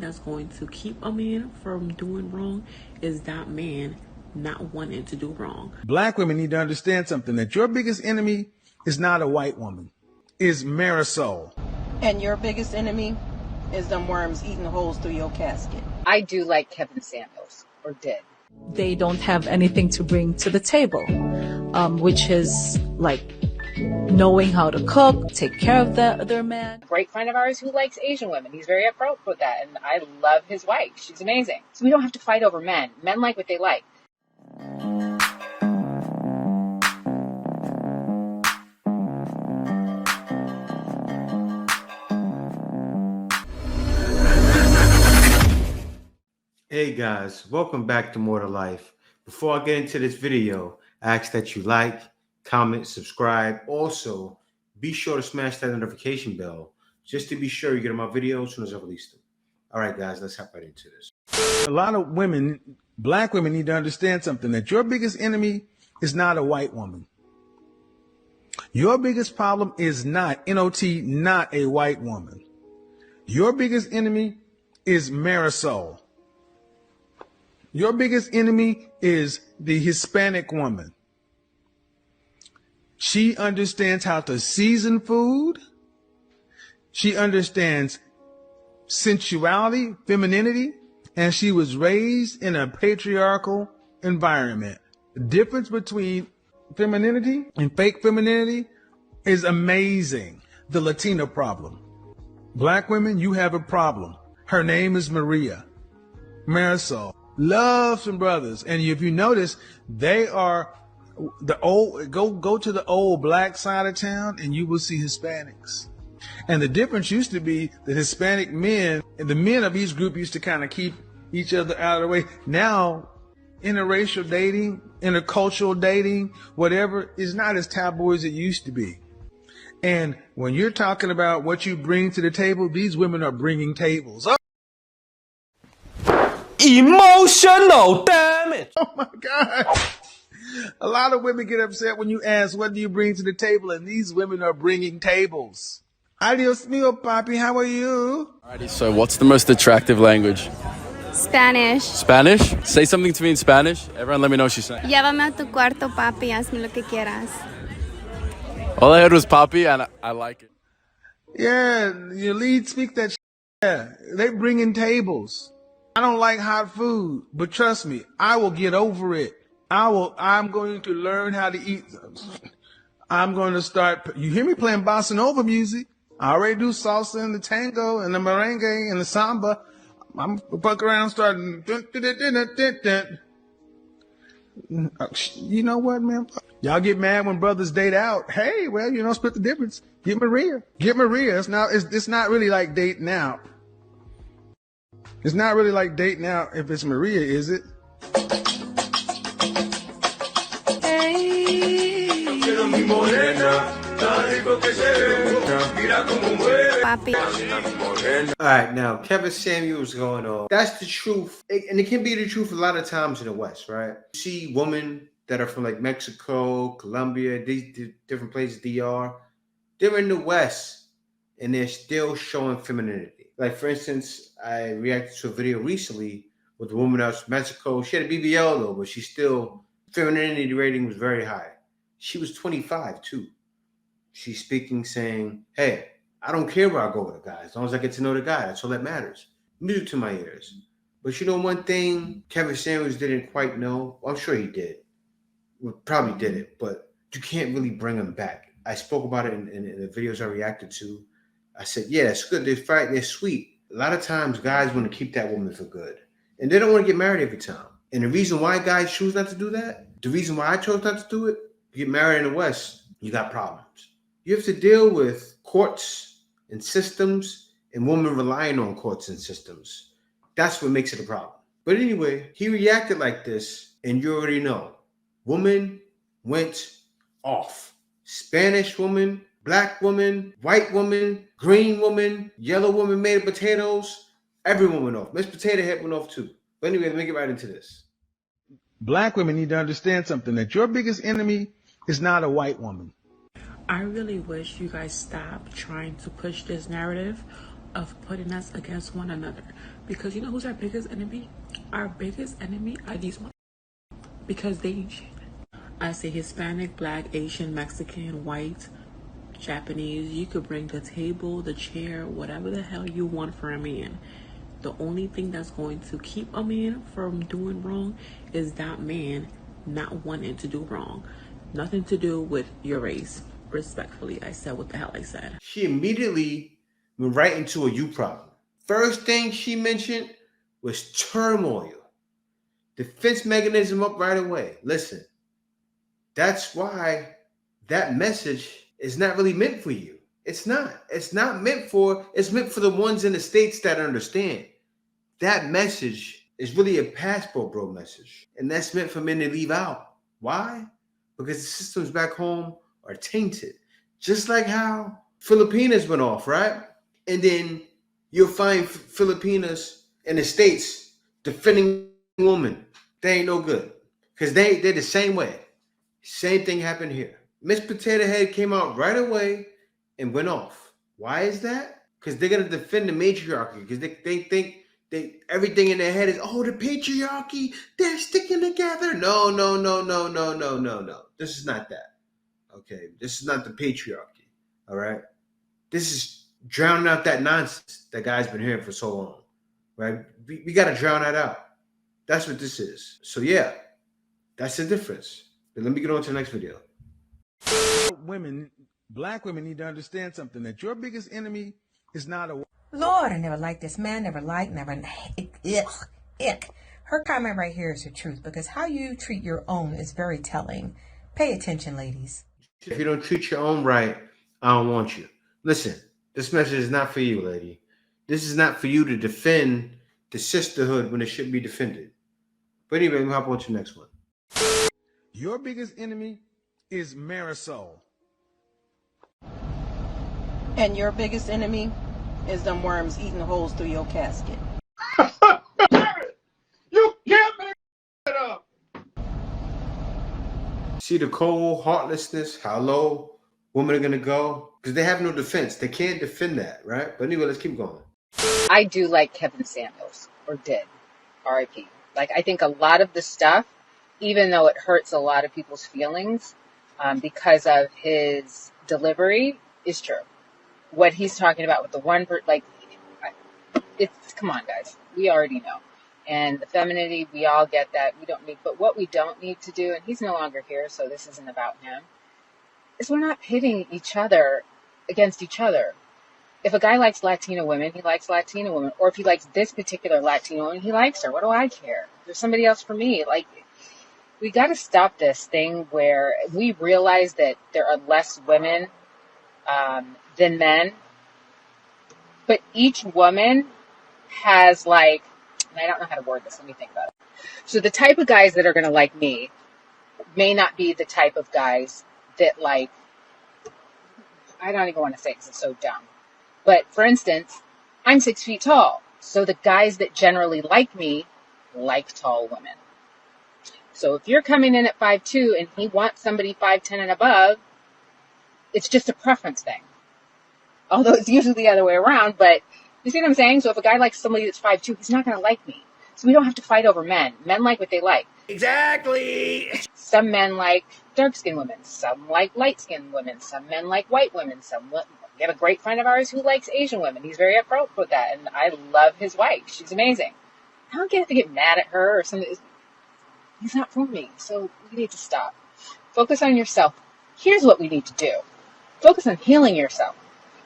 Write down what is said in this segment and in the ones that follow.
that's going to keep a man from doing wrong is that man not wanting to do wrong. Black women need to understand something, that your biggest enemy is not a white woman, is Marisol. And your biggest enemy is them worms eating holes through your casket. I do like Kevin Samuels, or did. They don't have anything to bring to the table, which is like knowing how to cook, take care of their man. A great friend of ours who likes Asian women. He's very upfront with that, and I love his wife. She's amazing. So we don't have to fight over men. Men like what they like. Hey guys, welcome back to More to Life. Before I get into this video, I ask that you like, comment, subscribe. Also, be sure to smash that notification bell just to be sure you get my videos as soon as I release them. All right, guys, let's hop right into this. A lot of women, black women, need to understand something, that your biggest enemy is not a white woman. Your biggest problem is not, not a white woman. Your biggest enemy is Marisol. Your biggest enemy is the Hispanic woman. She understands how to season food. She understands sensuality, femininity, and she was raised in a patriarchal environment. The difference between femininity and fake femininity is amazing. The Latina problem. Black women, you have a problem. Her name is Maria. Marisol. Love some brothers. And if you notice, they are the old, go to the old black side of town and you will see Hispanics. And the difference used to be that Hispanic men and the men of each group used to kind of keep each other out of the way. Now, interracial dating, intercultural dating, whatever, is not as taboo as it used to be. And when you're talking about what you bring to the table, these women are bringing tables. Emotional damage. Oh my God. A lot of women get upset when you ask, what do you bring to the table? And these women are bringing tables. Adios mio, papi. How are you? Alrighty, so what's the most attractive language? Spanish. Spanish? Say something to me in Spanish. Everyone let me know what she's saying. Llévame a tu cuarto, papi. Hazme lo que quieras. All I heard was papi, and I like it. Yeah, your lead speak that shit. Yeah, they bring in tables. I don't like hot food, but trust me, I will get over it. I'm going to learn how to eat. I'm going to start. You hear me playing bossa nova music? I already do salsa and the tango and the merengue and the samba. I'm fuck around starting. You know what, man? Y'all get mad when brothers date out. Hey, well, split the difference. Get Maria. Get Maria. It's not really like dating out. It's not really like dating out if it's Maria, is it? All right, now Kevin Samuels going on. That's the truth, and it can be the truth a lot of times in the West, right? You see women that are from like Mexico, Colombia, these different places, DR. They're in the West, and they're still showing femininity. Like, for instance, I reacted to a video recently with a woman out of Mexico. She had a BBL, though, but she still, femininity rating was very high. She was 25, too. She's speaking, saying, hey, I don't care where I go with a guy. As long as I get to know the guy, that's all that matters. Music to my ears. But you know one thing Kevin Samuels didn't quite know? Well, I'm sure he did. Well, probably did it, but you can't really bring him back. I spoke about it in the videos I reacted to. I said, yeah, it's good. They're sweet. A lot of times guys want to keep that woman for good. And they don't want to get married every time. And the reason why guys choose not to do that, the reason why I chose not to do it, you get married in the West, you got problems. You have to deal with courts and systems and women relying on courts and systems. That's what makes it a problem. But anyway, he reacted like this, and you already know. Woman went off. Spanish woman, black woman, white woman, green woman, yellow woman made of potatoes. Everyone went off. Miss Potato Head went off too. But anyway, let me get right into this. Black women need to understand something, that your biggest enemy is not a white woman. I really wish you guys stop trying to push this narrative of putting us against one another. Because you know who's our biggest enemy? Our biggest enemy are these ones. Because they ain't shit. I say Hispanic, Black, Asian, Mexican, white, Japanese. You could bring the table, the chair, whatever the hell you want for a man. The only thing that's going to keep a man from doing wrong is that man not wanting to do wrong. Nothing to do with your race. Respectfully, I said what the hell I said. She immediately went right into a you problem. First thing she mentioned was turmoil. Defense mechanism up right away. Listen, that's why that message is not really meant for you. It's not. It's meant for the ones in the States that understand. That message is really a passport bro message. And that's meant for men to leave out. Why? Because the systems back home are tainted. Just like how Filipinas went off, right? And then you'll find Filipinas in the States defending women. They ain't no good. Because they're the same way. Same thing happened here. Miss Potato Head came out right away and went off. Why is that? Because they're going to defend the matriarchy. Because they think everything in their head is, oh, the patriarchy, they're sticking together. No. This is not that. Okay, this is not the patriarchy. All right, this is drowning out that nonsense that guy's been hearing for so long. Right, we got to drown that out. That's what this is. So yeah, that's the difference. But let me get on to the next video. Women, black women need to understand something, that your biggest enemy is not a Lord, I never liked this man, never. Ick. Her comment right here is the truth, because how you treat your own is very telling. Pay attention, ladies. If you don't treat your own right, I don't want you. Listen, this message is not for you, lady. This is not for you to defend the sisterhood when it should be defended. But anyway, we'll hop on to the next one. Your biggest enemy is Marisol. And your biggest enemy is them worms eating holes through your casket. You can't make it up. See the cold heartlessness, how low women are going to go? Because they have no defense. They can't defend that, right? But anyway, let's keep going. I do like Kevin Samuels, or did, R.I.P. Like, I think a lot of the stuff, even though it hurts a lot of people's feelings because of his delivery, is true. What he's talking about with the one, it's, come on, guys. We already know. And the femininity, we all get that. We don't need, but what we don't need to do, and he's no longer here, so this isn't about him, is we're not pitting each other against each other. If a guy likes Latino women, he likes Latino women. Or if he likes this particular Latino woman, he likes her. What do I care? There's somebody else for me. Like, we got to stop this thing where we realize that there are less women than men. But each woman has, like, and I don't know how to word this. Let me think about it. So the type of guys that are going to like me may not be the type of guys that, like, I don't even want to say it because it's so dumb. But for instance, I'm 6 feet tall. So the guys that generally like me like tall women. So if you're coming in at 5'2" and he wants somebody 5'10" and above, it's just a preference thing. Although it's usually the other way around, but you see what I'm saying? So if a guy likes somebody that's 5'2", he's not going to like me. So we don't have to fight over men. Men like what they like. Exactly. Some men like dark-skinned women. Some like light-skinned women. Some men like white women. We have a great friend of ours who likes Asian women. He's very upfront with that, and I love his wife. She's amazing. I don't have to get mad at her or something. He's not for me, so we need to stop. Focus on yourself. Here's what we need to do. Focus on healing yourself.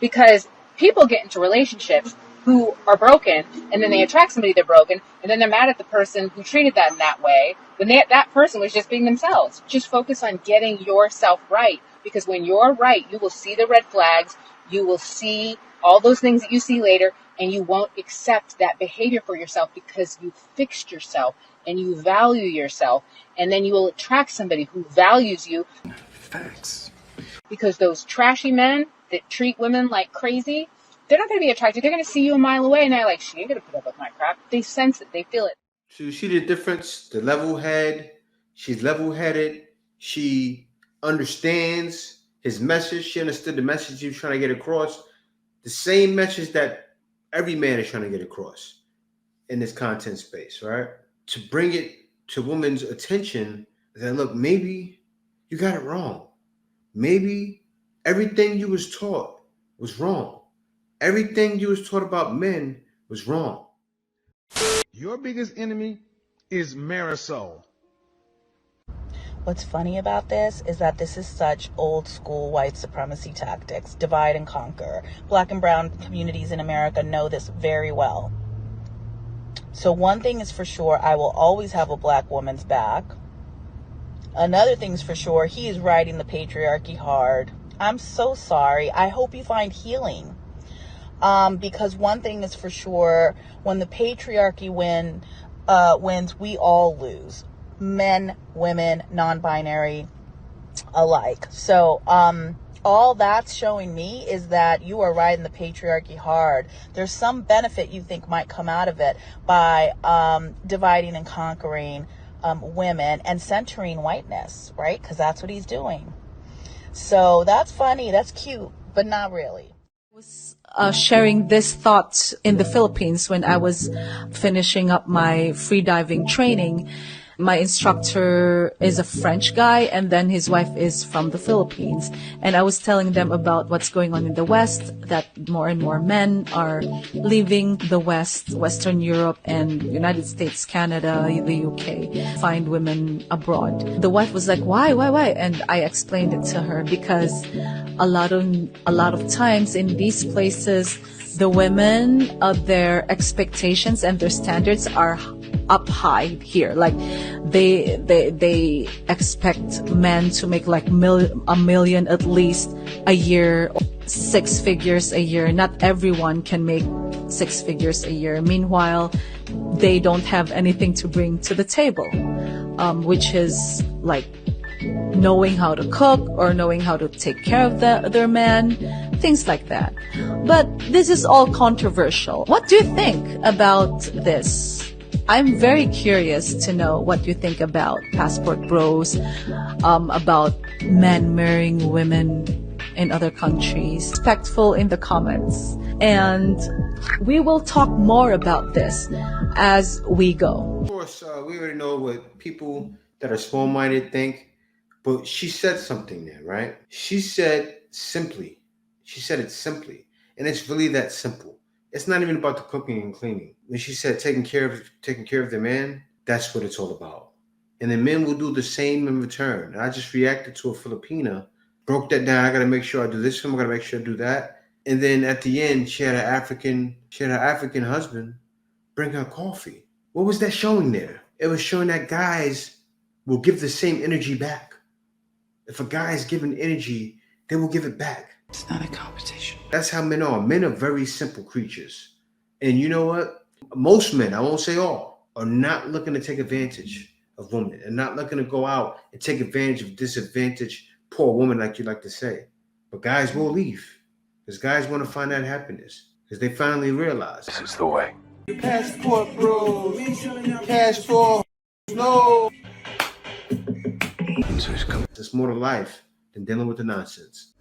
Because people get into relationships who are broken, and then they attract somebody they're broken, and then they're mad at the person who treated them that way, when that person was just being themselves. Just focus on getting yourself right. Because when you're right, you will see the red flags, you will see all those things that you see later, and you won't accept that behavior for yourself because you fixed yourself and you value yourself, and then you will attract somebody who values you. Facts. Because those trashy men that treat women like crazy, they're not going to be attracted. They're going to see you a mile away, and they're like, she ain't going to put up with my crap. They sense it. They feel it. So you see the difference? The level head. She's level-headed. She understands his message. She understood the message he was trying to get across. The same message that every man is trying to get across in this content space, right? To bring it to women's attention that, look, maybe you got it wrong. Maybe everything you was taught was wrong. Everything you was taught about men was wrong. Your biggest enemy is Marisol. What's funny about this is that this is such old school white supremacy tactics, divide and conquer. Black and brown communities in America know this very well. So one thing is for sure, I will always have a black woman's back. Another thing's for sure, he is riding the patriarchy hard. I'm so sorry. I hope you find healing. Because one thing is for sure, when the patriarchy wins, we all lose. Men, women, non-binary alike. So all that's showing me is that you are riding the patriarchy hard. There's some benefit you think might come out of it by dividing and conquering women and centering whiteness, right? Because that's what he's doing. So that's funny, that's cute, but not really. I was sharing this thought in the Philippines when I was finishing up my freediving training. My instructor is a French guy, and then his wife is from the Philippines. And I was telling them about what's going on in the West, that more and more men are leaving the West, Western Europe and United States, Canada, the UK, find women abroad. The wife was like, why? And I explained it to her because a lot of times in these places, the women, their expectations and their standards are up high here. Like they expect men to make like a million at least a year, 6 figures a year. Not everyone can make 6 figures a year. Meanwhile, they don't have anything to bring to the table, which is like knowing how to cook or knowing how to take care of their man, things like that. But this is all controversial. What do you think about this? I'm very curious to know what you think about passport bros, about men marrying women in other countries. Respectful in the comments. And we will talk more about this as we go. Of course, we already know what people that are small-minded think, but she said something there, right? She said it simply, and it's really that simple. It's not even about the cooking and cleaning. When she said taking care of the man, that's what it's all about. And the men will do the same in return. And I just reacted to a Filipina, broke that down. I got to make sure I do this for him. I got to make sure I do that. And then at the end, she had her African husband bring her coffee. What was that showing there? It was showing that guys will give the same energy back. If a guy is giving energy, they will give it back. It's not a competition. That's how men are. Men are very simple creatures. And you know what? Most men, I won't say all, are not looking to take advantage of women and not looking to go out and take advantage of disadvantaged poor woman, like you like to say. But guys will leave because guys want to find that happiness because they finally realize This is the way. Passport bros, cash for no. there's more to life than dealing with the nonsense.